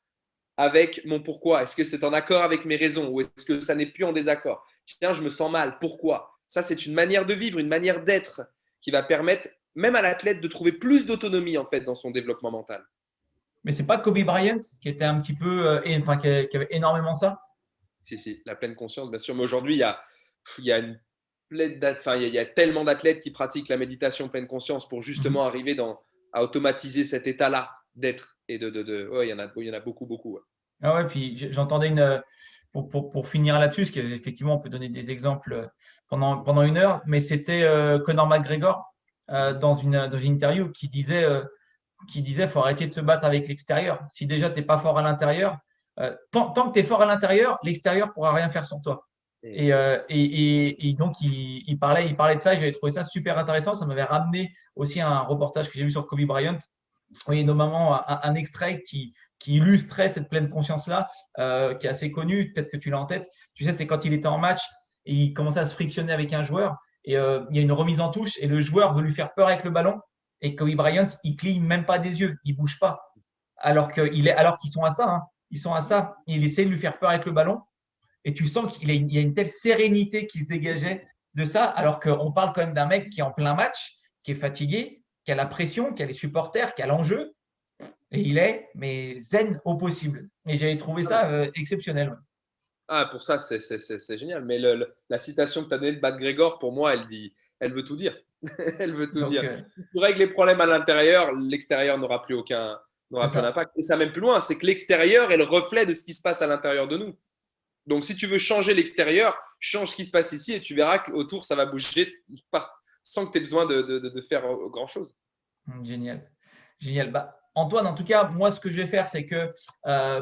avec mon pourquoi? Est-ce que c'est en accord avec mes raisons ou est-ce que ça n'est plus en désaccord? Tiens, je me sens mal. Pourquoi? Ça, c'est une manière de vivre, une manière d'être qui va permettre même à l'athlète de trouver plus d'autonomie en fait dans son développement mental. Mais c'est pas Kobe Bryant qui était un petit peu, enfin, qui avait énormément ça. Si, si, la pleine conscience, bien sûr. Mais aujourd'hui, il y a une enfin, il y a tellement d'athlètes qui pratiquent la méditation pleine conscience pour Mhm. justement arriver à automatiser cet état-là d'être. Ouais, il y en a beaucoup, beaucoup. Ouais. Ah ouais, puis j'entendais pour finir là-dessus, parce qu'effectivement, on peut donner des exemples pendant une heure, mais c'était Conor McGregor dans une interview qui disait faut arrêter de se battre avec l'extérieur. Si déjà tu n'es pas fort à l'intérieur, tant que tu es fort à l'intérieur, l'extérieur ne pourra rien faire sur toi. Et, Et donc, il parlait de ça, et j'avais trouvé ça super intéressant. Ça m'avait ramené aussi à un reportage que j'ai vu sur Kobe Bryant. Oui, notamment un extrait qui illustrait cette pleine conscience-là, qui est assez connu, peut-être que tu l'as en tête. Tu sais, c'est quand il était en match et il commençait à se frictionner avec un joueur, et il y a une remise en touche, et le joueur veut lui faire peur avec le ballon, et Kobe Bryant, il cligne même pas des yeux, il bouge pas, alors qu'ils sont à ça, hein. Ils sont à ça. Il essaie de lui faire peur avec le ballon, et tu sens qu'il y a une telle sérénité qui se dégageait de ça, alors qu'on parle quand même d'un mec qui est en plein match, qui est fatigué, qui a la pression, qui a les supporters, qui a l'enjeu, et il est mais zen au possible. Et j'avais trouvé ça exceptionnel. pour ça, c'est génial. Mais la citation que tu as donnée de McGregor, pour moi, elle veut tout dire. Elle veut tout Donc, dire. Si tu règles les problèmes à l'intérieur, l'extérieur c'est n'aura plus ça. d'impact. Et ça même plus loin, c'est que l'extérieur est le reflet de ce qui se passe à l'intérieur de nous. Donc, si tu veux changer l'extérieur, change ce qui se passe ici et tu verras qu'autour, ça va bouger sans que tu aies besoin de faire grand-chose. Génial. Génial. Bah, Antoine, en tout cas, moi, ce que je vais faire, c'est que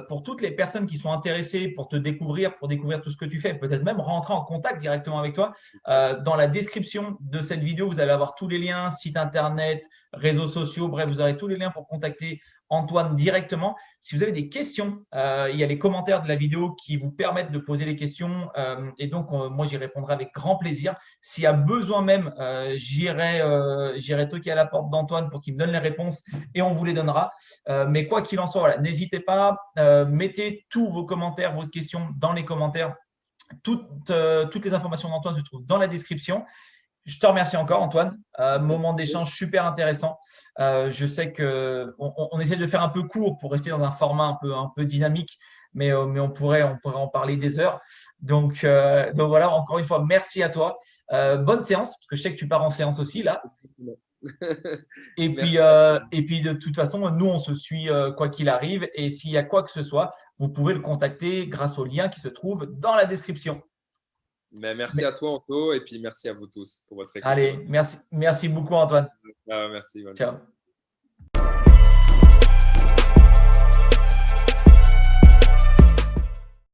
pour toutes les personnes qui sont intéressées pour te découvrir, pour découvrir tout ce que tu fais, peut-être même rentrer en contact directement avec toi, dans la description de cette vidéo, vous allez avoir tous les liens, site internet, réseaux sociaux, bref, vous aurez tous les liens pour contacter Antoine directement. Si vous avez des questions, il y a les commentaires de la vidéo qui vous permettent de poser les questions, et donc moi, j'y répondrai avec grand plaisir. S'il y a besoin même, j'irai toquer à la porte d'Antoine pour qu'il me donne les réponses, et on vous les donnera. Mais quoi qu'il en soit, voilà, n'hésitez pas, mettez tous vos commentaires, vos questions dans les commentaires. Toutes les informations d'Antoine se trouvent dans la description. Je te remercie encore, Antoine. Moment d'échange super intéressant. Je sais qu'on essaie de faire un peu court pour rester dans un format un peu dynamique, mais on pourrait en parler des heures. Donc voilà, encore une fois, merci à toi. Bonne séance, parce que je sais que tu pars en séance aussi là. Et puis, Merci à toi. de toute façon, nous, on se suit quoi qu'il arrive. Et s'il y a quoi que ce soit, vous pouvez le contacter grâce au lien qui se trouve dans la description. Mais merci à Mais, toi, Anto, et puis merci à vous tous pour votre écoute allez, aujourd'hui. merci beaucoup, Antoine. Merci, bonne journée. Ciao.